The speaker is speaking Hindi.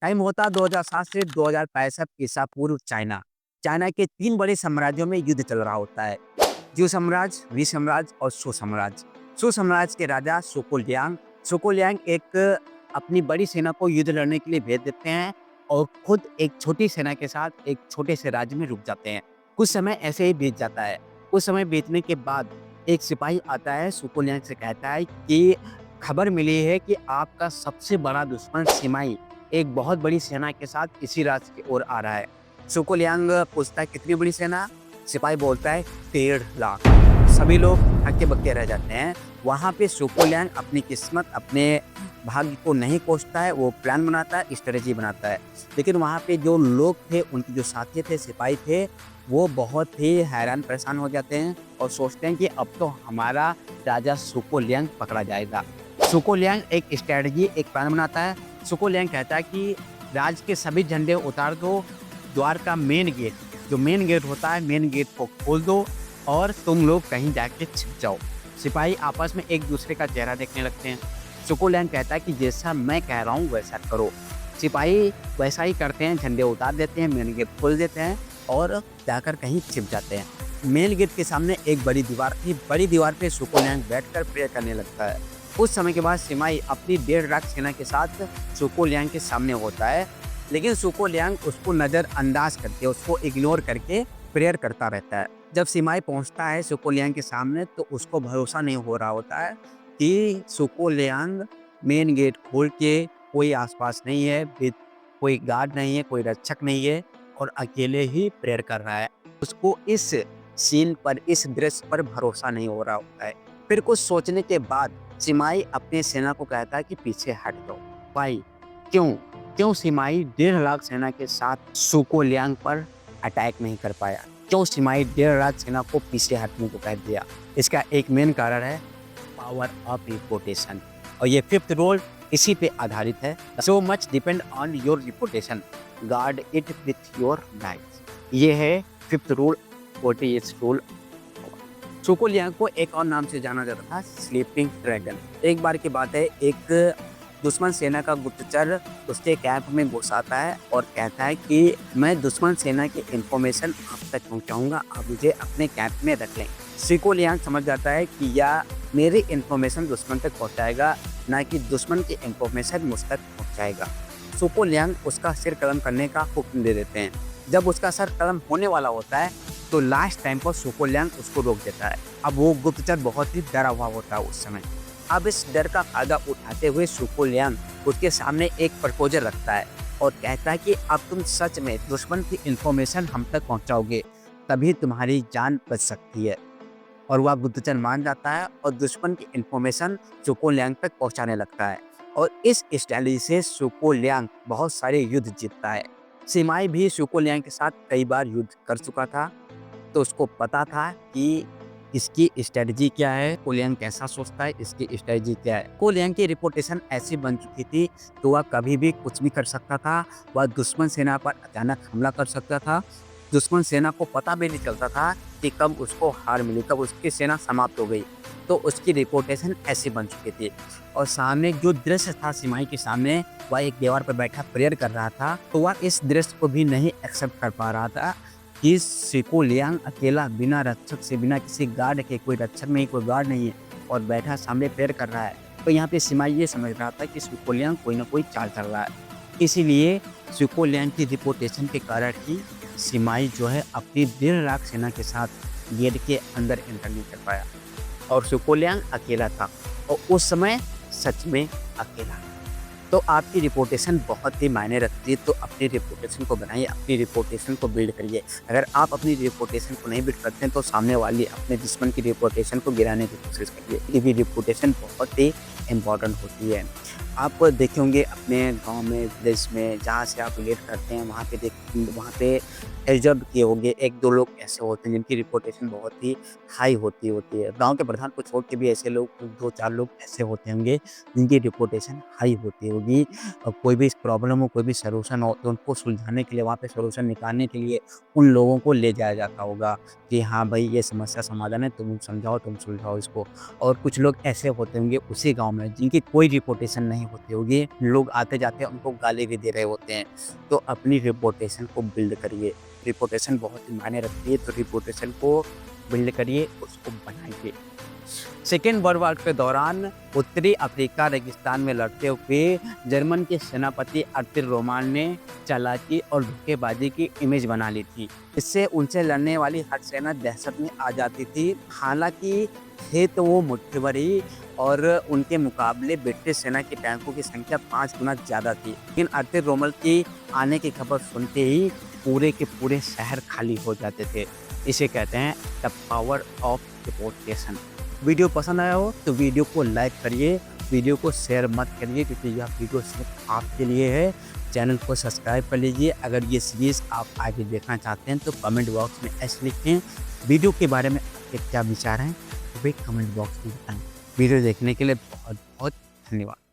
टाइम होता 2007 से 2065 ईसा पूर्व चाइना। चाइना के 3 बड़े साम्राज्यों में युद्ध चल रहा होता है। जू साम्राज्य, वी साम्राज्य और शू साम्राज्य। शू साम्राज्य के राजा सुकुलियांग एक अपनी बड़ी सेना को युद्ध लड़ने के लिए भेज देते हैं और खुद एक छोटी सेना के साथ एक छोटे से राज्य में रुक जाते हैं। कुछ समय ऐसे ही बीत जाता है। कुछ समय बीतने के बाद एक सिपाही आता है, सुकुलियांग से कहता है कि खबर मिली है कि आपका सबसे बड़ा दुश्मन सिमाई एक बहुत बड़ी सेना के साथ इसी राज्य की ओर आ रहा है। सुकुलियांग पूछता है कितनी बड़ी सेना? सिपाही बोलता है 1.5 लाख। सभी लोग हक्के-बक्के रह जाते हैं। वहाँ पे सुकुलियांग अपनी किस्मत, अपने भाग्य को नहीं कोसता है, वो प्लान बनाता है, स्ट्रेटजी बनाता है। लेकिन वहाँ पे जो लोग थे, उनके जो साथी थे, सिपाही थे, वो बहुत ही हैरान परेशान हो जाते हैं और सोचते हैं कि अब तो हमारा राजा सुकुलियांग पकड़ा जाएगा। सुकुलियांग एक स्ट्रेटजी, एक प्लान बनाता है। सुकुलियांग कहता है कि राज्य के सभी झंडे उतार दो, द्वार का मेन गेट, जो मेन गेट होता है, मेन गेट को खोल दो और तुम लोग कहीं जाके छिप जाओ। सिपाही आपस में एक दूसरे का चेहरा देखने लगते हैं। सुकुलियांग कहता है कि जैसा मैं कह रहा हूँ वैसा करो। सिपाही वैसा ही करते हैं, झंडे उतार देते हैं, मेन गेट खोल देते हैं और जाकर कहीं छिप जाते हैं। मेन गेट के सामने एक बड़ी दीवार थी। बड़ी दीवार पे सुकुलियांग बैठकर प्रे करने लगता है। कुछ समय के बाद सिमाई अपनी 1.5 लाख सेना के साथ सुकुलियांग के सामने होता है, लेकिन सुकुलियांग उसको नज़रअंदाज करके, उसको इग्नोर करके प्रेयर करता रहता है। जब सिमाई पहुंचता है सुकुलियांग के सामने तो उसको भरोसा नहीं हो रहा होता है कि सुकुलियांग मेन गेट खोल के कोई आसपास नहीं है, कोई गार्ड नहीं है, कोई रक्षक नहीं है और अकेले ही प्रेयर कर रहा है। उसको इस सीन पर, इस दृश्य पर भरोसा नहीं हो रहा होता है। फिर कुछ सोचने के बाद सिमाई अपनी सेना को कहता है कि पीछे हट जाओ। भाई क्यों? क्यों सिमाई 1.5 लाख सेना के साथ सुकुलियांग पर अटैक नहीं कर पाया? क्यों सिमाई 1.5 लाख सेना को पीछे हटने को कह दिया? इसका एक मेन कारण है पावर ऑफ रिपुटेशन और ये 5th रूल इसी पे आधारित है। So much depend on your reputation, guard it with your life. ये है 5th रूल, 48th रूल। सुकुलियांग को एक और नाम से जाना जाता था, स्लीपिंग ड्रैगन। एक बार की बात है, एक दुश्मन सेना का गुप्तचर उसके कैंप में घुस आता है और कहता है कि मैं दुश्मन सेना की इंफॉर्मेशन आप तक पहुंचाऊंगा, आप मुझे अपने कैंप में रख लें। सुकुलियांग समझ जाता है कि या मेरी इंफॉर्मेशन दुश्मन तक पहुंचाएगा, ना कि दुश्मन की इंफॉर्मेशन मुझ तक पहुंचाएगा। सुकुलियांग उसका सिर कलम करने का हुक्म दे देते हैं। जब उसका सर कलम होने वाला होता है तो लास्ट टाइम पर सुकुलियांग उसको रोक देता है। अब वो गुप्तचर बहुत ही डरा हुआ होता है उस समय। अब इस डर का फायदा उठाते हुए सुकुलियांग उसके सामने एक प्रपोजल रखता है और कहता है कि अब तुम सच में दुश्मन की इंफॉर्मेशन हम तक पहुंचाओगे, तभी तुम्हारी जान बच सकती है। और वह गुप्तचर मान जाता है और दुश्मन की इंफॉर्मेशन सुकुलियांग तक पहुंचाने लगता है और इस स्ट्रेटजी से सुकुलियांग बहुत सारे युद्ध जीतता है। सिमाई भी सुकुलियांग के साथ कई बार युद्ध कर चुका था, तो उसको पता था कि इसकी स्ट्रेटजी क्या है, कोलियांग कैसा सोचता है, इसकी स्ट्रेटजी क्या है। कोलियांग की रिपुटेशन ऐसी बन चुकी थी कि वह कभी भी कुछ भी कर सकता था। वह दुश्मन सेना पर अचानक हमला कर सकता था। दुश्मन सेना को पता भी नहीं चलता था कि कब उसको हार मिली, कब उसकी सेना समाप्त हो गई। तो उसकी रिपुटेशन ऐसी बन चुकी थी। और सामने जो दृश्य था सिमाई के सामने, वह एक दीवार पर बैठा प्रेयर कर रहा था, तो वह इस दृश्य को भी नहीं एक्सेप्ट कर पा रहा था कि सुकुलियांग अकेला बिना रक्षक से, बिना किसी गार्ड के, कोई रक्षक नहीं, कोई गार्ड नहीं है और बैठा सामने प्रेयर कर रहा है। तो यहाँ पे सिमाई ये समझ रहा था कि सुकुलियांग कोई ना कोई चाल चल रहा है। इसीलिए सुकुलियांग की रिपुटेशन के कारण ही सिमाई जो है अपनी 1.5 लाख सेना के साथ गेट के अंदर एंटर नहीं कर पाया और सुकुलियांग अकेला था और उस समय सच में अकेला था। तो आपकी रिपुटेशन बहुत ही मायने रखती है, तो अपनी रिपुटेशन को बनाइए, अपनी रिपुटेशन को बिल्ड करिए। अगर आप अपनी रिपुटेशन को नहीं बिल्ड करते हैं तो सामने वाली अपने दुश्मन की रिपुटेशन को गिराने की कोशिश करिए। ये भी रिपुटेशन बहुत ही इम्पॉर्टेंट होती है। आप देखे होंगे अपने गांव में, विलेज में, जहाँ से आप रिलेट करते हैं वहाँ पे ऑब्जर्व किए होंगे 1-2 लोग ऐसे होते हैं जिनकी रिपुटेशन बहुत ही हाई होती है। गांव के प्रधान को छोड़ के भी ऐसे लोग 2-4 लोग ऐसे होते होंगे जिनकी रिपुटेशन हाई होती होगी। कोई भी प्रॉब्लम हो, कोई भी सॉल्यूशन हो तो उनको सुलझाने के लिए, वहाँ पे सॉल्यूशन निकालने के लिए उन लोगों को ले जाया जाता होगा कि हाँ भाई ये समस्या समाधान है, तुम समझाओ, तुम सुलझाओ इसको। और कुछ लोग ऐसे होते होंगे उसी गाँव में जिनकी कोई रेपुटेशन नहीं होती होगी, लोग आते-जाते उनको गाली भी दे रहे होते हैं। तो अपनी रेपुटेशन को बिल्ड करिए, रेपुटेशन बहुत ही मायने रखती है, तो रेपुटेशन को बिल्ड करिए, उसको बनाइए। सेकेंड वर्ल्ड वॉर के दौरान उत्तरी अफ्रीका रेगिस्तान में लड़ते हुए जर्मन के सेनापति आर्थिर रोमान ने चालाकी और धोखेबाजी की इमेज बना ली थी। इससे उनसे लड़ने वाली हर सेना दहशत में आ जाती थी। हालांकि थे तो वो मुट्ठी भर ही और उनके मुकाबले ब्रिटिश सेना की टैंकों की संख्या 5 गुना ज़्यादा थी। लेकिन आर्थिर रोमल की आने की खबर सुनते ही पूरे के पूरे शहर खाली हो जाते थे। इसे कहते हैं द पावर ऑफ रिपोर्टेशन। वीडियो पसंद आया हो तो वीडियो को लाइक करिए, वीडियो को शेयर मत करिए क्योंकि यह वीडियो सिर्फ आपके लिए है। चैनल को सब्सक्राइब कर लीजिए। अगर ये सीरीज़ आप आगे देखना चाहते हैं तो कमेंट बॉक्स में ऐसे लिखें। वीडियो के बारे में आपके क्या विचार हैं वो भी कमेंट बॉक्स में बताएं। वीडियो देखने के लिए बहुत बहुत धन्यवाद।